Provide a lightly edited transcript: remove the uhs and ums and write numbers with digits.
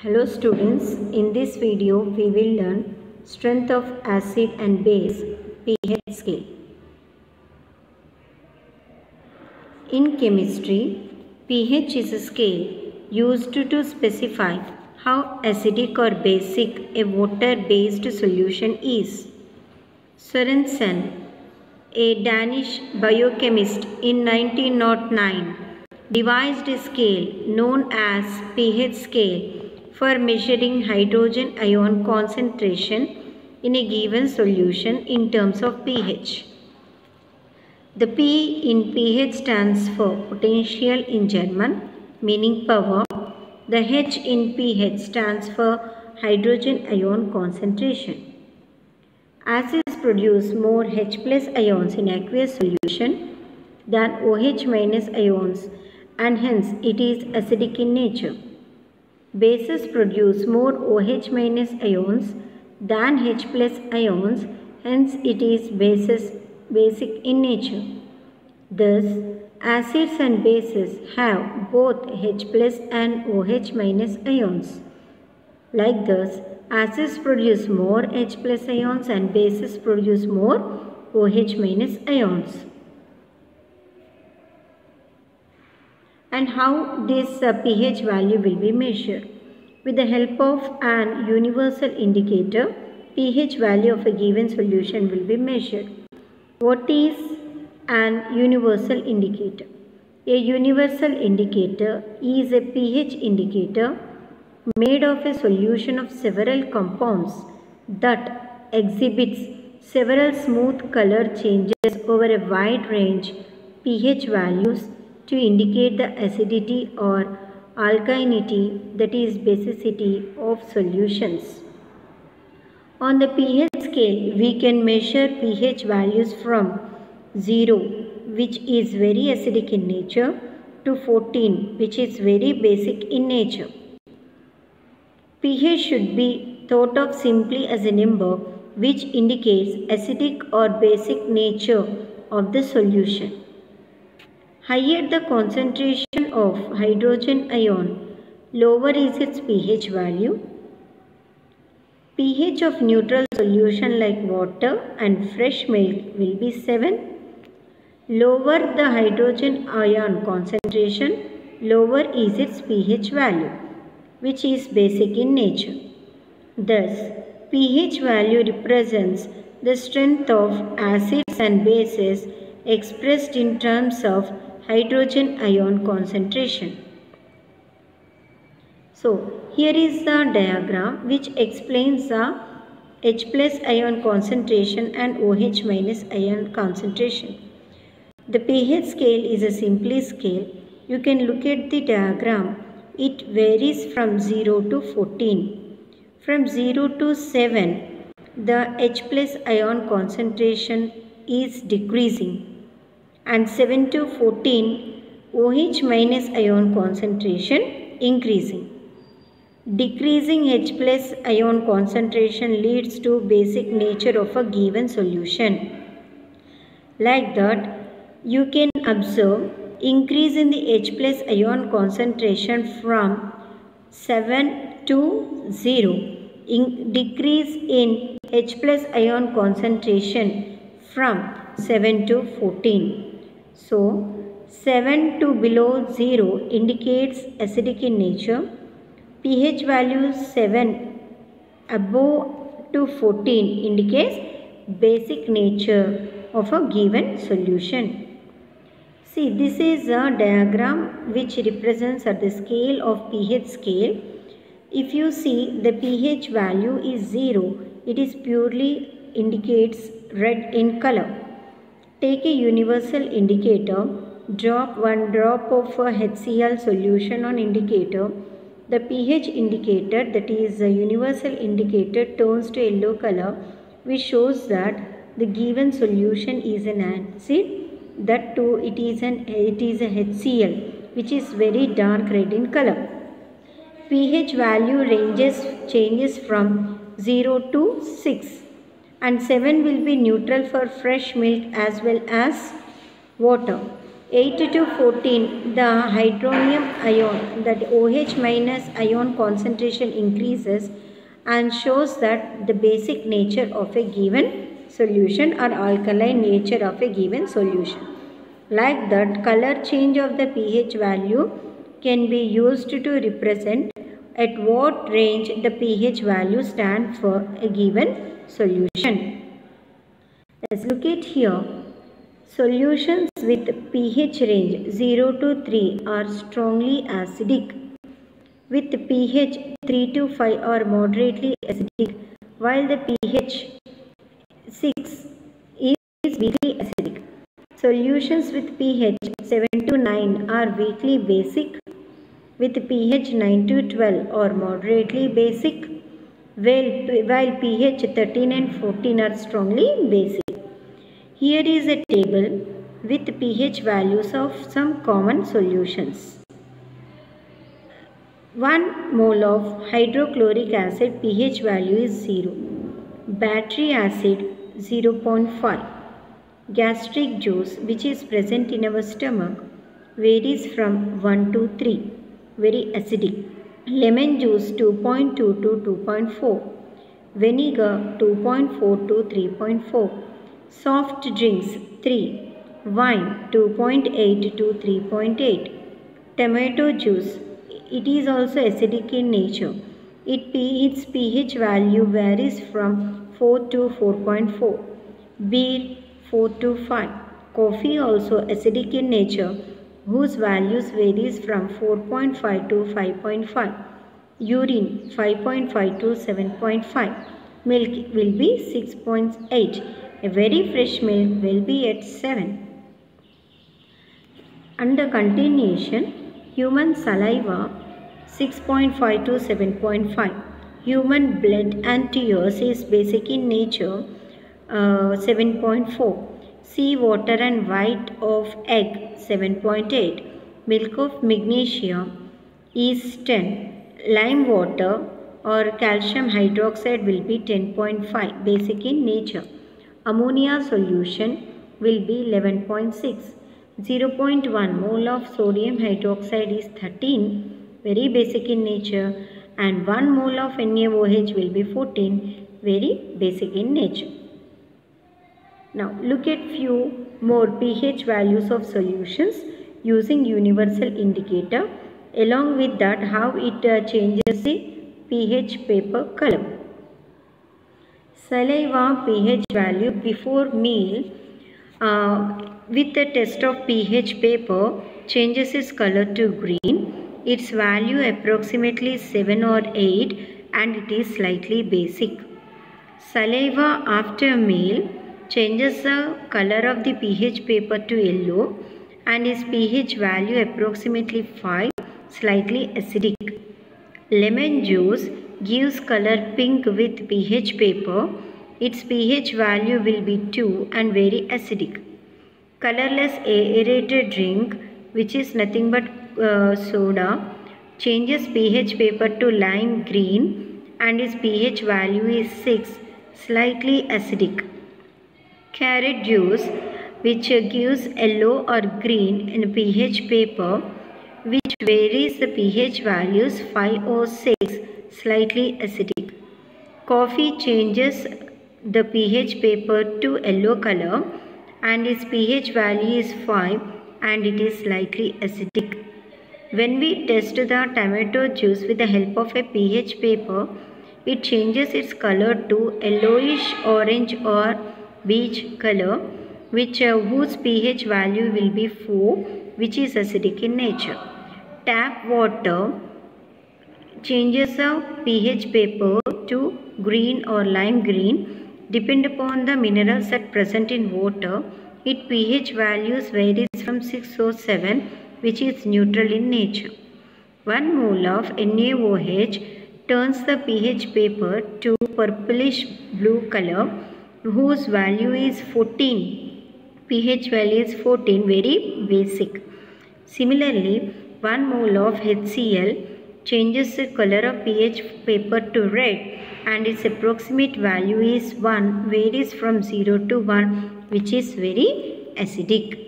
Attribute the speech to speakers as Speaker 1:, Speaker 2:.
Speaker 1: Hello students, in this video we will learn strength of acid and base pH scale. In chemistry, pH is a scale used to specify how acidic or basic a water-based solution is. Sorensen, a Danish biochemist in 1909, devised a scale known as pH scale for measuring hydrogen ion concentration in a given solution in terms of pH. The P in pH stands for potential in German, meaning power. The H in pH stands for hydrogen ion concentration. Acids produce more H plus ions in aqueous solution than OH minus ions, and hence it is acidic in nature. Bases produce more OH minus ions than H plus ions, hence it is basic in nature. Thus, acids and bases have both H plus and OH minus ions. Like this, acids produce more H plus ions and bases produce more OH minus ions. And how this pH value will be measured? With the help of an universal indicator, pH value of a given solution will be measured. What is an universal indicator? A universal indicator is a pH indicator made of a solution of several compounds that exhibits several smooth color changes over a wide range pH values to indicate the acidity or alkalinity, that is basicity of solutions. On the pH scale, we can measure pH values from 0, which is very acidic in nature, to 14, which is very basic in nature. pH should be thought of simply as a number which indicates acidic or basic nature of the solution. Higher the concentration of hydrogen ion, lower is its pH value. pH of neutral solution like water and fresh milk will be 7. Lower the hydrogen ion concentration, lower is its pH value, which is basic in nature. Thus, pH value represents the strength of acids and bases expressed in terms of hydrogen ion concentration. So, here is the diagram which explains the H plus ion concentration and OH minus ion concentration. The pH scale is a simple scale. You can look at the diagram. It varies from 0 to 14. From 0 to 7, the H plus ion concentration is decreasing, and 7 to 14, OH minus ion concentration increasing. Decreasing H plus ion concentration leads to basic nature of a given solution. Like that, you can observe increase in the H plus ion concentration from 7 to 0. Decrease in H plus ion concentration from 7 to 14. So, 7 to below 0 indicates acidic in nature. pH value 7 above to 14 indicates basic nature of a given solution. See, this is a diagram which represents at the scale of pH scale. If you see the pH value is 0, it is purely indicates red in color. Take a universal indicator, drop one drop of a HCl solution on indicator. The pH indicator, that is a universal indicator, turns to yellow color, which shows that the given solution is an acid. That too, it is a HCl, which is very dark red in color. pH value changes from 0 to 6, and 7 will be neutral for fresh milk as well as water. 8 to 14, the hydronium ion, that OH minus ion concentration increases and shows that the basic nature of a given solution or alkaline nature of a given solution. Like that, color change of the pH value can be used to represent at what range the pH value stands for a given solution. Let's look at here. Solutions with pH range 0 to 3 are strongly acidic, with pH 3 to 5 are moderately acidic, while the pH 6 is weakly acidic. Solutions with pH 7 to 9 are weakly basic, with pH 9 to 12 are moderately basic, while pH 13 and 14 are strongly basic. Here is a table with pH values of some common solutions. 1 mole of hydrochloric acid pH value is 0. Battery acid 0.5. Gastric juice, which is present in our stomach, varies from 1 to 3. Very acidic. Lemon juice 2.2 to 2.4. Vinegar 2.4 to 3.4. Soft drinks 3. Wine 2.8 to 3.8. Tomato juice, it is also acidic in nature. Its pH value varies from 4 to 4.4. Beer 4 to 5. Coffee also acidic in nature, whose values varies from 4.5 to 5.5. Urine 5.5 to 7.5. Milk will be 6.8. A very fresh milk will be at 7. Under continuation, human saliva 6.5 to 7.5. Human blood and tears is basic in nature 7.4. Sea water and white of egg 7.8. Milk of magnesia is 10. Lime water or calcium hydroxide will be 10.5, basic in nature. Ammonia solution will be 11.6. 0.1 mole of sodium hydroxide is 13, very basic in nature, and 1 mole of NaOH will be 14, very basic in nature. Now look at few more pH values of solutions using universal indicator. Along with that, how it changes the pH paper color. Saliva pH value before meal with the test of pH paper changes its color to green. Its value approximately 7 or 8 and it is slightly basic. Saliva after meal changes the color of the pH paper to yellow and its pH value approximately 5, slightly acidic. Lemon juice gives color pink with pH paper. Its pH value will be 2 and very acidic. Colorless aerated drink, which is nothing but soda, changes pH paper to lime green and its pH value is 6, slightly acidic. Carrot juice, which gives yellow or green in pH paper, which varies the pH values 5 or 6, slightly acidic. Coffee changes the pH paper to yellow color and its pH value is 5 and it is slightly acidic. When we test the tomato juice with the help of a pH paper, it changes its color to yellowish orange or beige color, whose pH value will be 4, which is acidic in nature. Tap water changes the pH paper to green or lime green, depend upon the minerals that present in water. Its pH values varies from 6 or 7, which is neutral in nature. 1 mole of NaOH turns the pH paper to purplish blue color, whose value is 14. pH value is 14, very basic. Similarly, 1 mole of HCl changes the color of pH paper to red and its approximate value is 1, varies from 0 to 1, which is very acidic.